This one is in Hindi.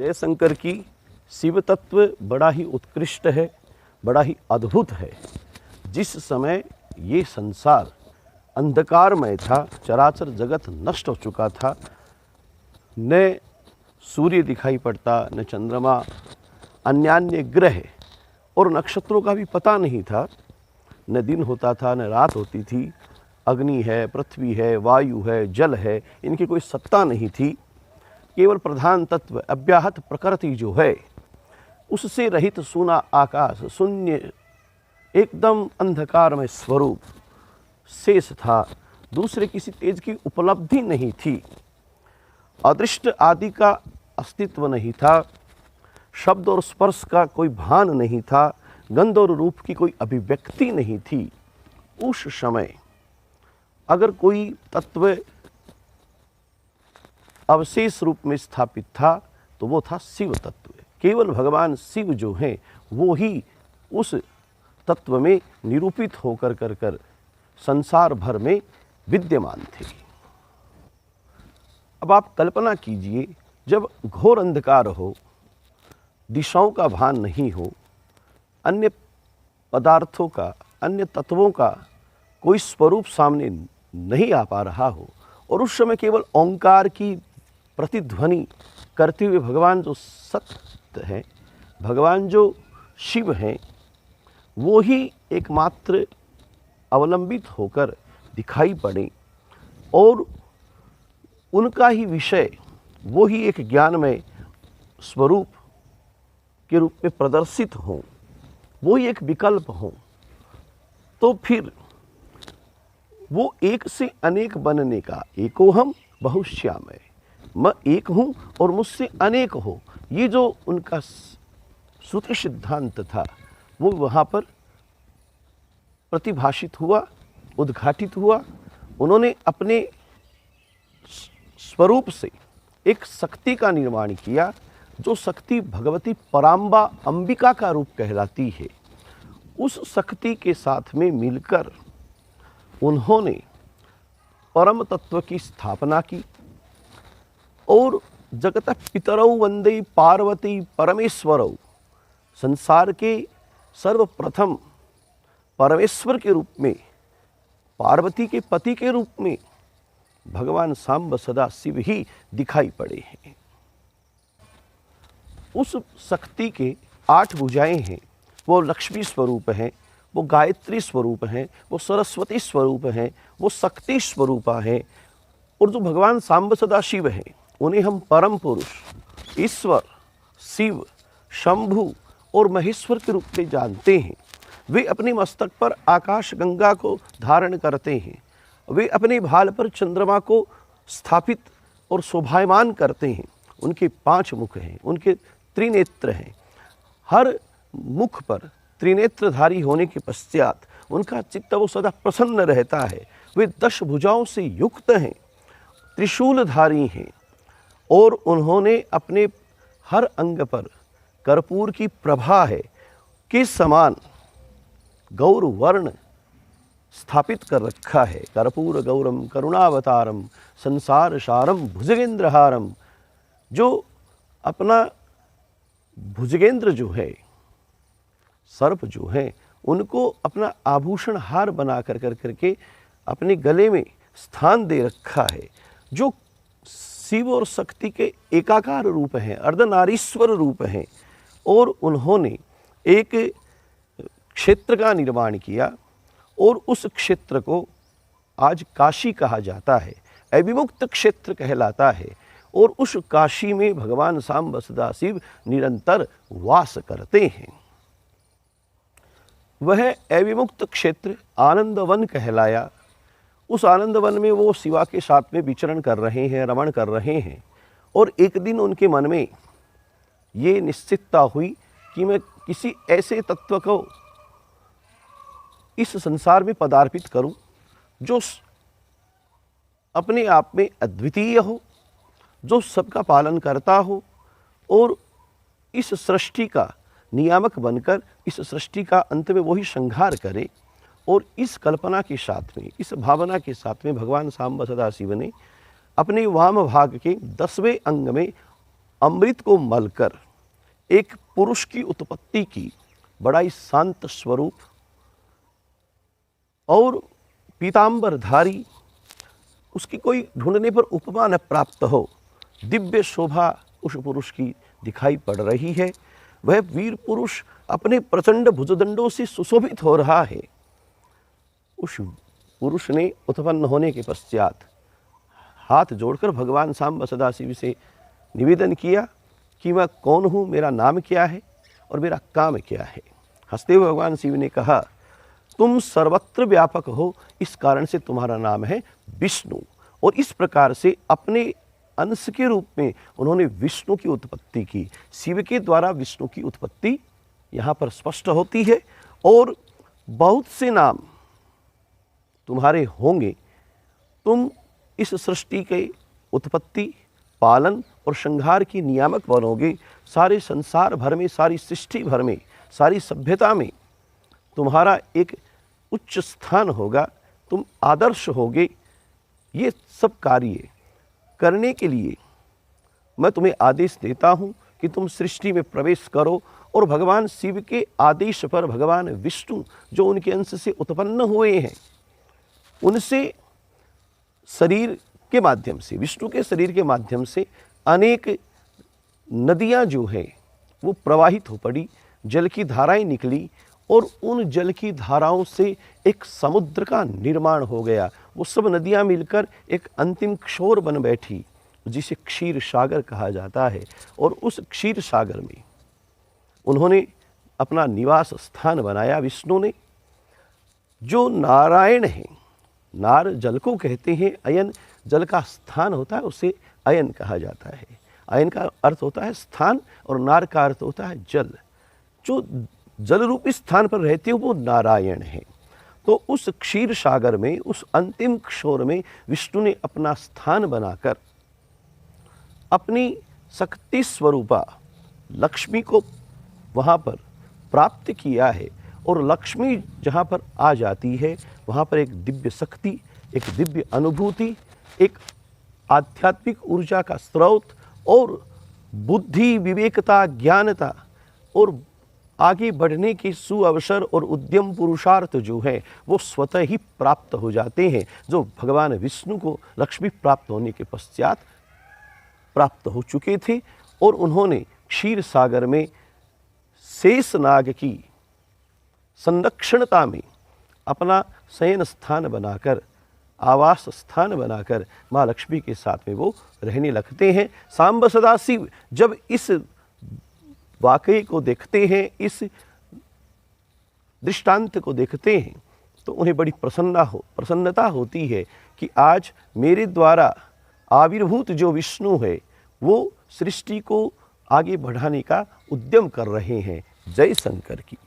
जयशंकर की शिव तत्व बड़ा ही उत्कृष्ट है, बड़ा ही अद्भुत है। जिस समय ये संसार अंधकारमय था, चराचर जगत नष्ट हो चुका था, न सूर्य दिखाई पड़ता, न चंद्रमा, अन्य ग्रह और नक्षत्रों का भी पता नहीं था, न दिन होता था न रात होती थी, अग्नि है, पृथ्वी है, वायु है, जल है, इनकी कोई सत्ता नहीं थी। केवल प्रधान तत्व अव्याहत प्रकृति जो है, उससे रहित सूना आकाश, शून्य एकदम अंधकारमय स्वरूप शेष था। दूसरे किसी तेज की उपलब्धि नहीं थी, अदृष्ट आदि का अस्तित्व नहीं था, शब्द और स्पर्श का कोई भान नहीं था, गंध और रूप की कोई अभिव्यक्ति नहीं थी। उस समय अगर कोई तत्व अवशेष रूप में स्थापित था तो वो था शिव तत्व। केवल भगवान शिव जो हैं वो ही उस तत्व में निरूपित होकर कर संसार भर में विद्यमान थे। अब आप कल्पना कीजिए, जब घोर अंधकार हो, दिशाओं का भान नहीं हो, अन्य पदार्थों का, अन्य तत्वों का कोई स्वरूप सामने नहीं आ पा रहा हो, और उस समय केवल ओंकार की प्रतिध्वनि करते हुए भगवान जो सत्य है, भगवान जो शिव हैं, वो ही एकमात्र अवलंबित होकर दिखाई पड़े और उनका ही विषय, वो ही एक ज्ञानमय स्वरूप के रूप में प्रदर्शित हों, वो ही एक विकल्प हों, तो फिर वो एक से अनेक बनने का, एकोहम बहुश्यामय, मैं एक हूँ और मुझसे अनेक हो, ये जो उनका श्रुति सिद्धांत था वो वहाँ पर प्रतिभाषित हुआ, उद्घाटित हुआ। उन्होंने अपने स्वरूप से एक शक्ति का निर्माण किया, जो शक्ति भगवती पराम्बा अंबिका का रूप कहलाती है। उस शक्ति के साथ में मिलकर उन्होंने परम तत्व की स्थापना की और जगत पितरौ वंदे पार्वती परमेश्वरौ, संसार के सर्वप्रथम परमेश्वर के रूप में, पार्वती के पति के रूप में भगवान सांब सदा शिव ही दिखाई पड़े हैं। उस शक्ति के 8 भुजाएं हैं, वो लक्ष्मी स्वरूप हैं, वो गायत्री स्वरूप हैं, वो सरस्वती स्वरूप हैं, वो शक्ति स्वरूपा हैं। और जो भगवान सांब सदा शिव हैं, उन्हें हम परम पुरुष, ईश्वर, शिव, शंभु और महेश्वर के रूप में जानते हैं। वे अपने मस्तक पर आकाश गंगा को धारण करते हैं, वे अपने भाल पर चंद्रमा को स्थापित और शोभायमान करते हैं। उनके 5 मुख हैं, उनके त्रिनेत्र हैं, हर मुख पर त्रिनेत्रधारी होने के पश्चात उनका चित्त वो सदा प्रसन्न रहता है। वे 10 भुजाओं से युक्त हैं, त्रिशूलधारी हैं, और उन्होंने अपने हर अंग पर कर्पूर की प्रभा है के समान गौर वर्ण स्थापित कर रखा है। कर्पूर गौरम करुणावतारम संसार सारम भुजगेंद्रहारम, जो अपना भुजगेंद्र जो है, सर्प जो है, उनको अपना आभूषण हार बना करके अपने गले में स्थान दे रखा है, जो शिव और शक्ति के एकाकार रूप हैं, अर्धनारीश्वर रूप हैं। और उन्होंने एक क्षेत्र का निर्माण किया और उस क्षेत्र को आज काशी कहा जाता है, अविमुक्त क्षेत्र कहलाता है। और उस काशी में भगवान सांब सदा शिव निरंतर वास करते हैं। वह अविमुक्त क्षेत्र आनंदवन कहलाया। उस आनंदवन में वो शिवा के साथ में विचरण कर रहे हैं, रमण कर रहे हैं। और एक दिन उनके मन में ये निश्चितता हुई कि मैं किसी ऐसे तत्व को इस संसार में पदार्पित करूं जो अपने आप में अद्वितीय हो, जो सबका पालन करता हो और इस सृष्टि का नियामक बनकर इस सृष्टि का अंत में वही संहार करे। और इस कल्पना के साथ में, इस भावना के साथ में भगवान सांब सदा शिव ने अपने वाम भाग के 10वें अंग में अमृत को मलकर एक पुरुष की उत्पत्ति की, बड़ा ही शांत स्वरूप और पीतांबरधारी, उसकी कोई ढूंढने पर उपमा न प्राप्त हो, दिव्य शोभा उस पुरुष की दिखाई पड़ रही है। वह वीर पुरुष अपने प्रचंड भुजदंडों से सुशोभित हो रहा है। उस पुरुष ने उत्पन्न होने के पश्चात हाथ जोड़कर भगवान सांब सदाशिव से निवेदन किया कि मैं कौन हूँ, मेरा नाम क्या है और मेरा काम क्या है। हंसते हुए भगवान शिव ने कहा, तुम सर्वत्र व्यापक हो, इस कारण से तुम्हारा नाम है विष्णु। और इस प्रकार से अपने अंश के रूप में उन्होंने विष्णु की उत्पत्ति की। शिव के द्वारा विष्णु की उत्पत्ति यहाँ पर स्पष्ट होती है। और बहुत से नाम तुम्हारे होंगे, तुम इस सृष्टि के उत्पत्ति, पालन और संहार की नियामक बनोगे। सारे संसार भर में, सारी सृष्टि भर में, सारी सभ्यता में तुम्हारा एक उच्च स्थान होगा, तुम आदर्श होगे। ये सब कार्य करने के लिए मैं तुम्हें आदेश देता हूँ कि तुम सृष्टि में प्रवेश करो। और भगवान शिव के आदेश पर भगवान विष्णु जो उनके अंश से उत्पन्न हुए हैं, उनसे शरीर के माध्यम से, विष्णु के शरीर के माध्यम से अनेक नदियाँ जो हैं वो प्रवाहित हो पड़ी, जल की धाराएं निकली और उन जल की धाराओं से एक समुद्र का निर्माण हो गया। वो सब नदियाँ मिलकर एक अंतिम क्षोर बन बैठी, जिसे क्षीर सागर कहा जाता है। और उस क्षीर सागर में उन्होंने अपना निवास स्थान बनाया विष्णु ने। जो नारायण हैं, नार जल को कहते हैं, अयन जल का स्थान होता है, उसे अयन कहा जाता है। अयन का अर्थ होता है स्थान और नार का अर्थ होता है जल। जो जल रूपी स्थान पर रहते हैं वो नारायण हैं। तो उस क्षीर सागर में, उस अंतिम क्षोर में विष्णु ने अपना स्थान बनाकर अपनी शक्ति स्वरूपा लक्ष्मी को वहाँ पर प्राप्त किया है। और लक्ष्मी जहाँ पर आ जाती है, वहाँ पर एक दिव्य शक्ति, एक दिव्य अनुभूति, एक आध्यात्मिक ऊर्जा का स्रोत और बुद्धि, विवेकता, ज्ञानता और आगे बढ़ने के सुअवसर और उद्यम पुरुषार्थ जो है वो स्वतः ही प्राप्त हो जाते हैं, जो भगवान विष्णु को लक्ष्मी प्राप्त होने के पश्चात प्राप्त हो चुके थे। और उन्होंने क्षीर सागर में शेषनाग की संरक्षणता में अपना शयन स्थान बनाकर, आवास स्थान बनाकर माँ लक्ष्मी के साथ में वो रहने लगते हैं। सांब सदाशिव जब इस वाकये को देखते हैं, इस दृष्टांत को देखते हैं, तो उन्हें बड़ी प्रसन्नता होती है कि आज मेरे द्वारा आविर्भूत जो विष्णु है वो सृष्टि को आगे बढ़ाने का उद्यम कर रहे हैं। जय शंकर की।